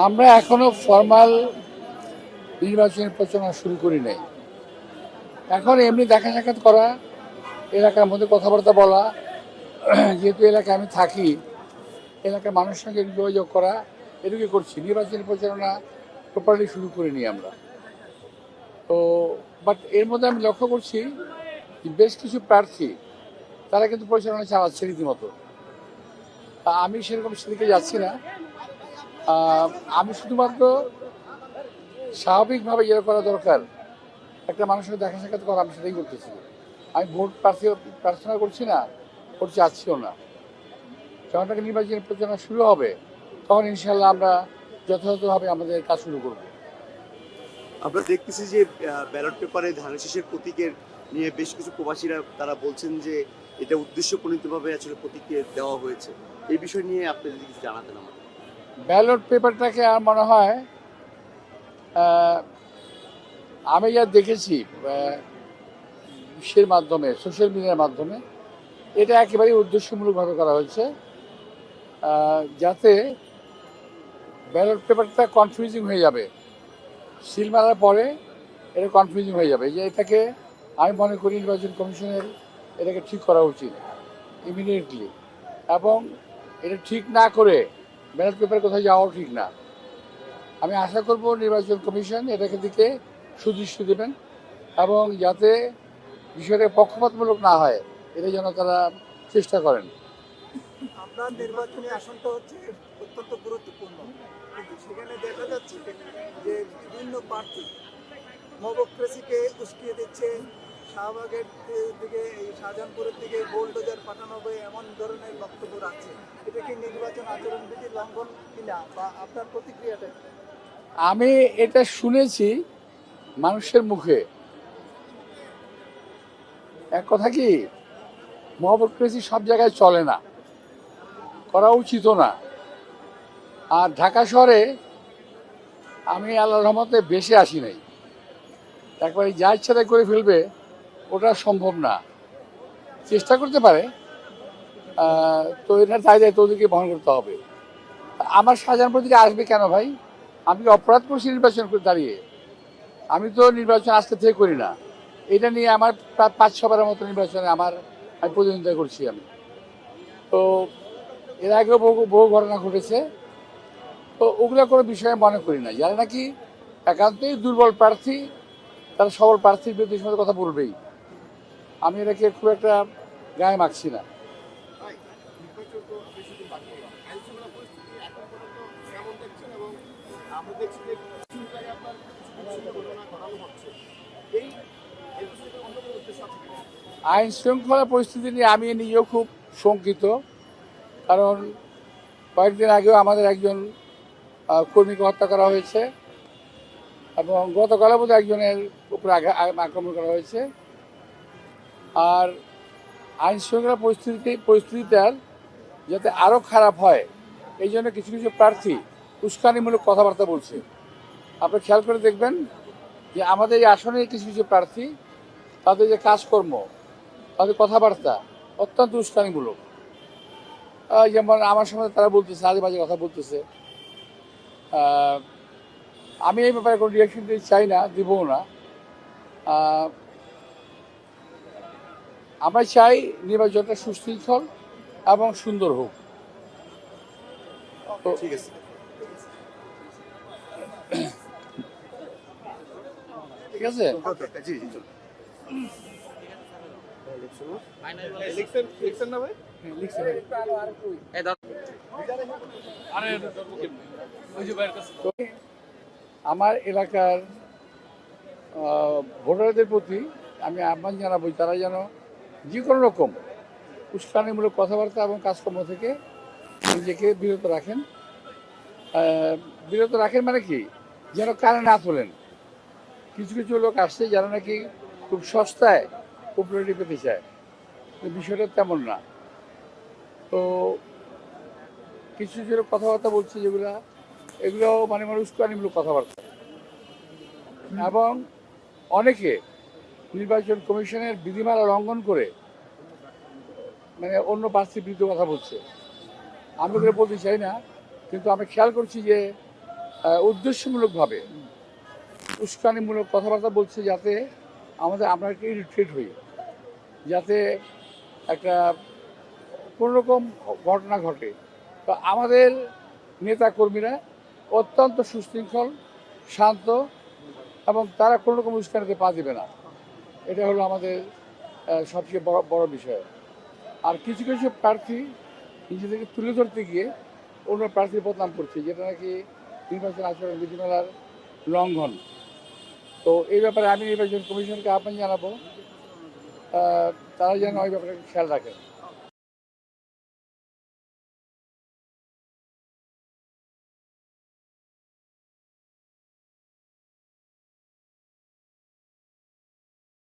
আমরা এখনো ফর্মাল নির্বাচনের প্রচারণা শুরু করি নাই। এখন এমনি দেখা সাক্ষাৎ করা, এলাকার মধ্যে কথাবার্তা বলা, যেহেতু এলাকায় আমি থাকি, এলাকার মানুষের সঙ্গে যোগাযোগ করা, এটুকুই করছি। নির্বাচনী প্রচারণা প্রপারলি শুরু করিনি আমরা। তো বাট এর মধ্যে আমি লক্ষ্য করছি যে বেশ কিছু প্রার্থী তারা কিন্তু প্রচারণা চালাচ্ছে রীতিমতো। আমি সেরকম সেদিকে যাচ্ছি না। আমি শুধুমাত্র স্বাভাবিকভাবে যেটা করা দরকার, একটা মানুষের দেখা সাক্ষাৎ করা, আমি সেটাই করতেছি। আমি ভোট প্রার্থনা করছি না, করতে চাচ্ছিও না। যখন থেকে নির্বাচনী প্রচারণা শুরু হবে তখন ইনশাল্লাহ আমরা যথাযথভাবে আমাদের কাজ শুরু করব। আমরা দেখতেছি যে ব্যালট পেপারে ধানের শীষের প্রতীকের নিয়ে বেশ কিছু প্রবাসীরা তারা বলছেন যে এটা উদ্দেশ্যপ্রণীতভাবে আসলে প্রতীকে দেওয়া হয়েছে। এই বিষয় নিয়ে আপনি যদি কিছু জানাতেন আমাদের। ব্যালট পেপারটাকে আর মনে হয় আমি যা দেখেছি বিশ্বের মাধ্যমে, সোশ্যাল মিডিয়ার মাধ্যমে, এটা একেবারেই উদ্দেশ্যমূলকভাবে করা হয়েছে যাতে ব্যালট পেপারটা কনফিউজিং হয়ে যাবে। সিল মারার পরে এটা কনফিউজিং হয়ে যাবে। যে এটাকে আমি মনে করি নির্বাচন কমিশনের এটাকে ঠিক করা উচিত ইমিডিয়েটলি, এবং এটা ঠিক না করে ব্যালট পেপার কোথায় যাওয়াও ঠিক না। আমি আশা করব নির্বাচন কমিশন এটাকে দিকে সুদৃষ্টি দেবেন এবং যাতে বিষয়টা পক্ষপাতমূলক না হয় এটা যেন তারা চেষ্টা করেন। আপনার নির্বাচনী আসনটা হচ্ছে অত্যন্ত গুরুত্বপূর্ণ, কিন্তু সেখানে দেখা যাচ্ছে যে বিভিন্ন প্রার্থী মবক্রেসিকে উস্কিয়ে দিচ্ছে। শাহবাগের দিকে, এই শাহজাহানপুরের দিকে বোলডোজার পাঠানো হবে, এমন ধরনের বক্তব্য আছে। এটা কি নির্বাচন আচরণবিধি লঙ্ঘন কিনা, বা আপনার প্রতিক্রিয়াটা? আমি এটা শুনেছি মানুষের মুখে। এক কথা কি, মহাবক্রেসি সব জায়গায় চলে না, করা উচিতও না। আর ঢাকা শহরে আমি আল্লাহর রহমতে বেশি আসি নাই, একবারে যা ইচ্ছা তাই করে ফেলবে ওটা সম্ভব না। চেষ্টা করতে পারে, তো এটা তাই দায়িত্ব ওদেরকে বহন করতে হবে। আমার শাহজাহানপুর থেকে আসবে কেন ভাই? আমি কি অপরাধ করছি নির্বাচন করে দাঁড়িয়ে? আমি তো নির্বাচন আজকে থেকে করি না। এটা নিয়ে আমার প্রায় 5-6বারের মতো নির্বাচনে আমি প্রতিদ্বন্দ্বিতা করছি। আমি তো এর আগেও বহু বহু ঘটনা ঘটেছে। তো ওগুলো কোনো বিষয়ে মনে করি না। যারা নাকি একান্তই দুর্বল প্রার্থী, তারা সবল প্রার্থীর বিরুদ্ধে সময় কথা বলবেই। আমি এটাকে খুব একটা গায়ে মাখছি না। আইন শৃঙ্খলা পরিস্থিতি নিয়ে আমি নিজেও খুব শঙ্কিত। কারণ কয়েকদিন আগেও আমাদের একজন কর্মীকে হত্যা করা হয়েছে এবং গতকালও বোধহয় একজনের উপরে আক্রমণ করা হয়েছে। আর আইন শৃঙ্খলা পরিস্থিতিটার যাতে আরও খারাপ হয় এই জন্য কিছু কিছু প্রার্থী উস্কানিমূলক কথাবার্তা বলছে। আপনি খেয়াল করে দেখবেন যে আমাদের এই আসনে কিছু কিছু প্রার্থী, তাদের যে কাজকর্ম, তাদের কথাবার্তা অত্যন্ত উস্কানিমূলক। যেমন আমার সঙ্গে তারা বলতেছে, আজে বাজে কথা বলতেছে। আমি এই ব্যাপারে কোনো রিয়াকশন দিতে চাই না, দিবও না। আমরা চাই নির্বাচনটা সুশৃঙ্খল এবং সুন্দর হোক। ঠিক আছে। ঠিক আছে। জি জি চলুন। আমার এলাকার ভোটারদের প্রতি আমি আহ্বান জানাবো তারা যেন যে কোনো রকম উস্কানিমূলক কথাবার্তা এবং কাজকর্ম থেকে নিজেকে বিরত রাখেন। বিরত রাখেন মানে কি, যেন কানে না তোলেন। কিছু কিছু লোক আসছে যারা নাকি খুব সস্তায় পপুলারিটি পেতে চায়, তো বিষয়টা তেমন না। তো কিছু কিছু লোক কথাবার্তা বলছে এগুলো মানে উস্কানিমূলক কথাবার্তা, এবং অনেকে নির্বাচন কমিশনের বিধিমালা লঙ্ঘন করে মানে অন্য প্রার্থীর বিরুদ্ধে কথা বলছে। আমি ওগুলো বলতে চাই না, কিন্তু আমি খেয়াল করছি যে উদ্দেশ্যমূলকভাবে উস্কানিমূলক কথাবার্তা বলছে, যাতে আমরা একটা ইরিটেট হই, যাতে একটা কোনোরকম ঘটনা ঘটে। তো আমাদের নেতা কর্মীরা অত্যন্ত সুশৃঙ্খল, শান্ত, এবং তারা কোনো রকম উস্কানিতে পা দিবে না। এটা হলো আমাদের সবচেয়ে বড় বড় বিষয়। আর কিছু কিছু প্রার্থী নিজেদেরকে তুলে ধরতে গিয়ে অন্য প্রার্থীর বদনাম করছে, যেটা নাকি নির্বাচন আচরণ বিধিমালার লঙ্ঘন। তো এই ব্যাপারে আমি নির্বাচন কমিশনকে আহ্বান জানাবো, তারা যেন ওই ব্যাপারে খেয়াল রাখেন।